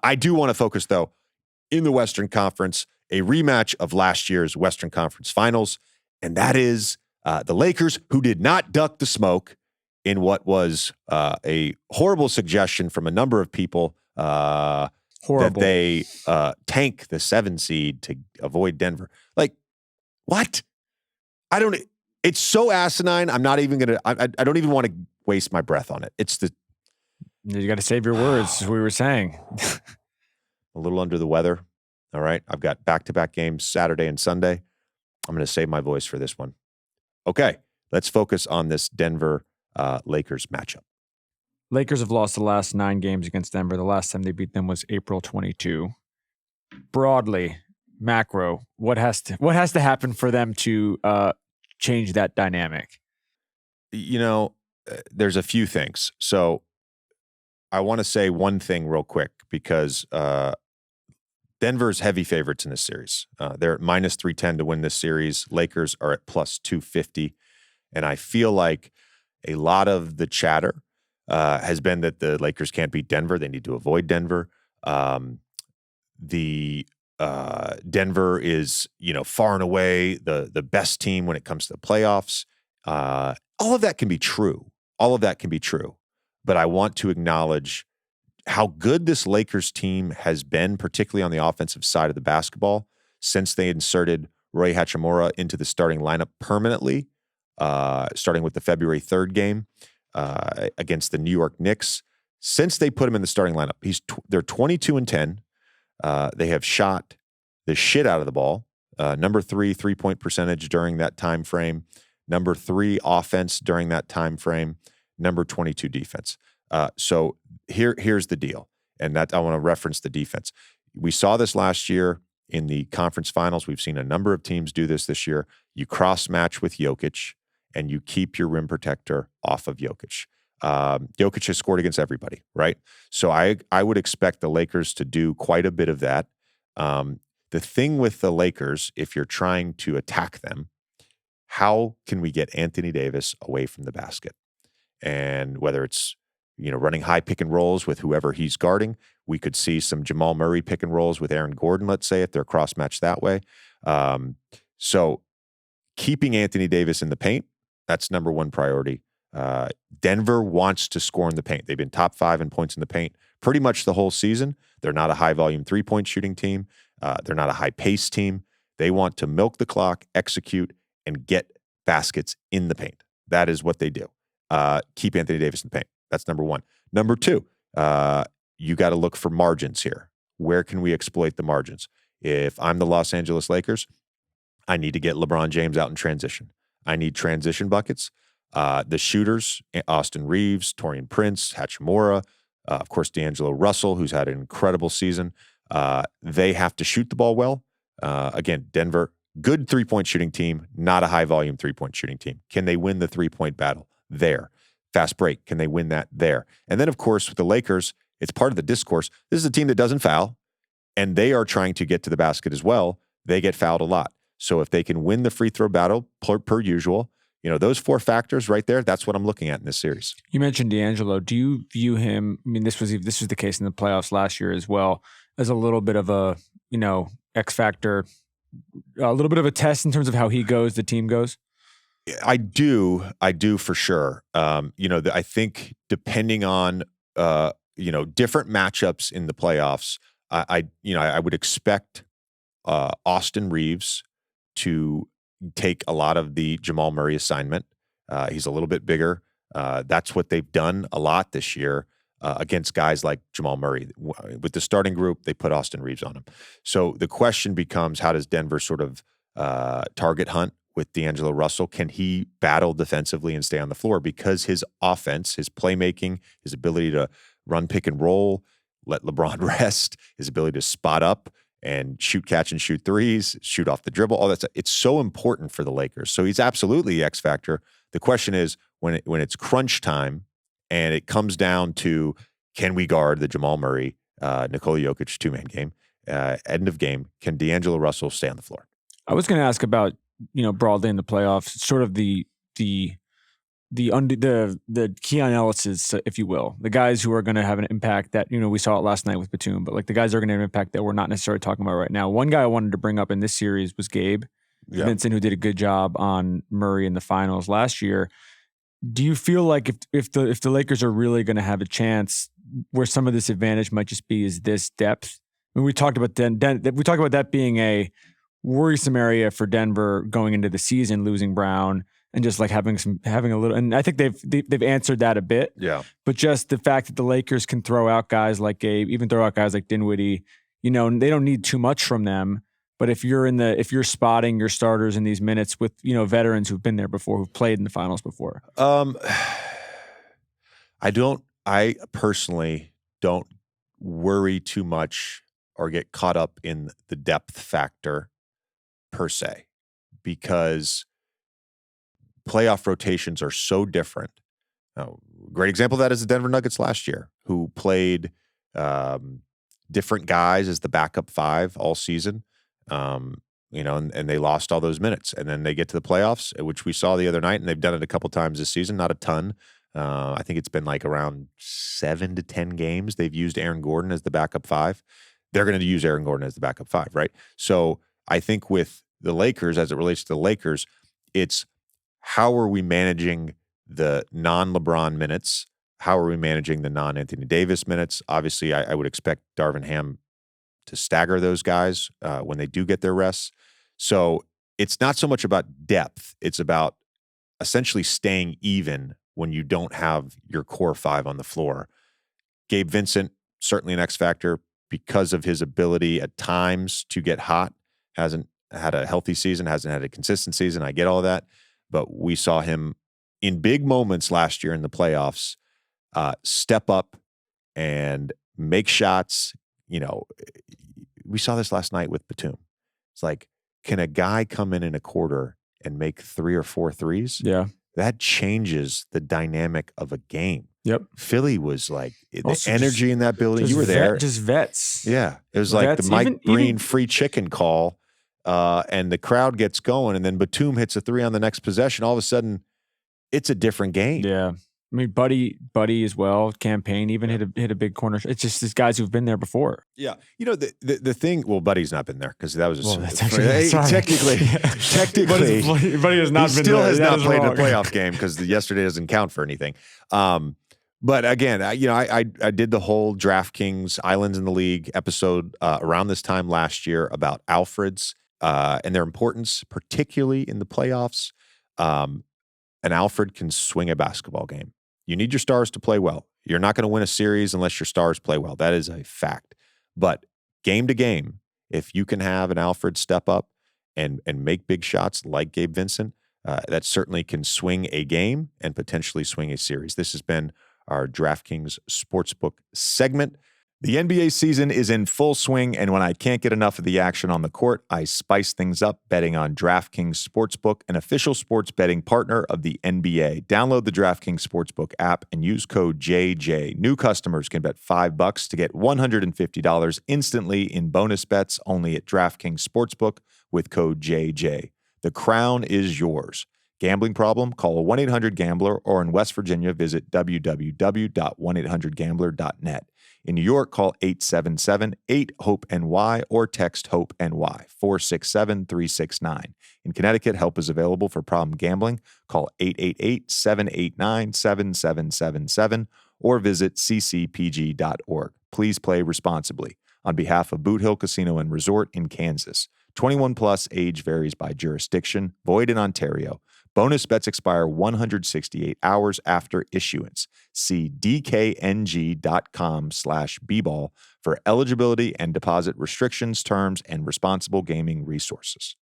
I do want to focus, though, in the Western Conference, a rematch of last year's Western Conference Finals, and that is the Lakers, who did not duck the smoke in what was a horrible suggestion from a number of people that they tank the 7 seed to avoid Denver. Like, what? It's so asinine. I'm not even going to, I don't even want to waste my breath on it. You got to save your words, as we were saying. A little under the weather. All right. I've got back-to-back games Saturday and Sunday. I'm going to save my voice for this one. Okay. Let's focus on this Denver Lakers matchup. Lakers have lost the last 9 games against Denver. The last time they beat them was April 22. Broadly, macro, what has to happen for them to change that dynamic? There's a few things. So I want to say one thing real quick because Denver's heavy favorites in this series. They're at minus 310 to win this series. Lakers are at plus 250. And I feel like a lot of the chatter has been that the Lakers can't beat Denver. They need to avoid Denver. Denver is, far and away the best team when it comes to the playoffs. All of that can be true. But I want to acknowledge how good this Lakers team has been, particularly on the offensive side of the basketball, since they inserted Rui Hachimura into the starting lineup permanently, starting with the February 3rd game against the New York Knicks. Since they put him in the starting lineup, they're 22-10. They have shot the shit out of the ball. Number 3 3-point percentage during that time frame. Number 3 offense during that time frame. Number 22 defense. So here's the deal, and that I want to reference the defense. We saw this last year in the conference finals. We've seen a number of teams do this year. You cross-match with Jokic, and you keep your rim protector off of Jokic. Jokic has scored against everybody, right? So I would expect the Lakers to do quite a bit of that. The thing with the Lakers, if you're trying to attack them, how can we get Anthony Davis away from the basket? And whether it's running high pick and rolls with whoever he's guarding, we could see some Jamal Murray pick and rolls with Aaron Gordon, let's say, if they're cross-matched that way. So keeping Anthony Davis in the paint, that's number one priority. Denver wants to score in the paint. They've been top 5 in points in the paint pretty much the whole season. They're not a high-volume three-point shooting team. They're not a high-pace team. They want to milk the clock, execute, and get baskets in the paint. That is what they do. Keep Anthony Davis in the paint. That's number 1. Number 2, you got to look for margins here. Where can we exploit the margins? If I'm the Los Angeles Lakers, I need to get LeBron James out in transition. I need transition buckets. The shooters, Austin Reeves, Taurean Prince, Hachimura, of course, D'Angelo Russell, who's had an incredible season. They have to shoot the ball well. Again, Denver, good three-point shooting team, not a high-volume three-point shooting team. Can they win the three-point battle? There. Fast break. Can they win that? There. And then, of course, with the Lakers, it's part of the discourse. This is a team that doesn't foul, and they are trying to get to the basket as well. They get fouled a lot. So if they can win the free throw battle per usual, those 4 factors right there, that's what I'm looking at in this series. You mentioned D'Angelo. Do you view him, this was the case in the playoffs last year as well, as a little bit of a, X factor, a little bit of a test in terms of how he goes, the team goes? I do for sure. I think depending on, different matchups in the playoffs, I would expect Austin Reeves to take a lot of the Jamal Murray assignment. He's a little bit bigger. That's what they've done a lot this year against guys like Jamal Murray. With the starting group, they put Austin Reeves on him. So the question becomes, how does Denver sort of target hunt with D'Angelo Russell? Can he battle defensively and stay on the floor? Because his offense, his playmaking, his ability to run pick and roll, let LeBron rest, his ability to spot up and shoot, catch, and shoot threes, shoot off the dribble, all that stuff. It's so important for the Lakers. So he's absolutely the X factor. The question is, when it's crunch time and it comes down to, can we guard the Jamal Murray, Nikola Jokic 2-man game, end of game, can D'Angelo Russell stay on the floor? I was going to ask about, broadly in the playoffs, sort of the the Keon Ellis's, if you will, the guys who are going to have an impact that, we saw it last night with Batum, but like the guys that are going to have an impact that we're not necessarily talking about right now. One guy I wanted to bring up in this series was Gabe Vincent, who did a good job on Murray in the finals last year. Do you feel like if the Lakers are really going to have a chance, where some of this advantage might just be is this depth? I mean, we talked about that being a worrisome area for Denver going into the season, losing Brown and just like having a little. And I think they've answered that a bit. Yeah. But just the fact that the Lakers can throw out guys like Gabe, even throw out guys like Dinwiddie, they don't need too much from them. But if you're spotting your starters in these minutes with, veterans who've been there before, who've played in the finals before. I personally don't worry too much or get caught up in the depth factor per se, because playoff rotations are so different. Great example of that is the Denver Nuggets last year, who played different guys as the backup five all season. And they lost all those minutes, and then they get to the playoffs, which we saw the other night, and they've done it a couple times this season, not a ton. I think it's been like around 7 to 10 games they've used Aaron Gordon as the backup five. They're going to use Aaron Gordon as the backup five, right? So I think with the Lakers, as it relates to the Lakers, it's how are we managing the non-LeBron minutes? How are we managing the non-Anthony Davis minutes? Obviously, I would expect Darvin Ham to stagger those guys when they do get their rests. So it's not so much about depth. It's about essentially staying even when you don't have your core five on the floor. Gabe Vincent, certainly an X factor because of his ability at times to get hot. Hasn't had a healthy season, hasn't had a consistent season. I get all that. But we saw him in big moments last year in the playoffs step up and make shots. We saw this last night with Batum. It's like, can a guy come in a quarter and make 3 or 4 threes? Yeah. That changes the dynamic of a game. Yep. Philly was like, the Also energy in that building. You were there. Just vets. Yeah. It was like the Mike Breen free chicken call, and the crowd gets going, and then Batum hits a 3 on the next possession. All of a sudden, it's a different game. Yeah. I mean, Buddy as well. Campaign even hit a big corner. It's just these guys who've been there before. Yeah, the thing. Well, Buddy's not been there because that was technically. Buddy has not been. Still there. has that not played wrong. in a playoff game because yesterday doesn't count for anything. But again, I did the whole DraftKings Islands in the League episode around this time last year about Alfreds and their importance, particularly in the playoffs. An Alfred can swing a basketball game. You need your stars to play well. You're not going to win a series unless your stars play well. That is a fact. But game to game, if you can have an Alfred step up and make big shots like Gabe Vincent, that certainly can swing a game and potentially swing a series. This has been our DraftKings Sportsbook segment. The NBA season is in full swing, and when I can't get enough of the action on the court, I spice things up betting on DraftKings Sportsbook, an official sports betting partner of the NBA. Download the DraftKings Sportsbook app and use code JJ. New customers can bet $5 to get $150 instantly in bonus bets only at DraftKings Sportsbook with code JJ. The crown is yours. Gambling problem? Call 1-800-GAMBLER, or in West Virginia, visit www.1800gambler.net. In New York, call 877-8-HOPE-NY or text HOPE-NY 467-369. In Connecticut, help is available for problem gambling. Call 888-789-7777 or visit ccpg.org. Please play responsibly. On behalf of Boot Hill Casino and Resort in Kansas, 21 plus, age varies by jurisdiction, void in Ontario. Bonus bets expire 168 hours after issuance. See dkng.com/bball for eligibility and deposit restrictions, terms, and responsible gaming resources.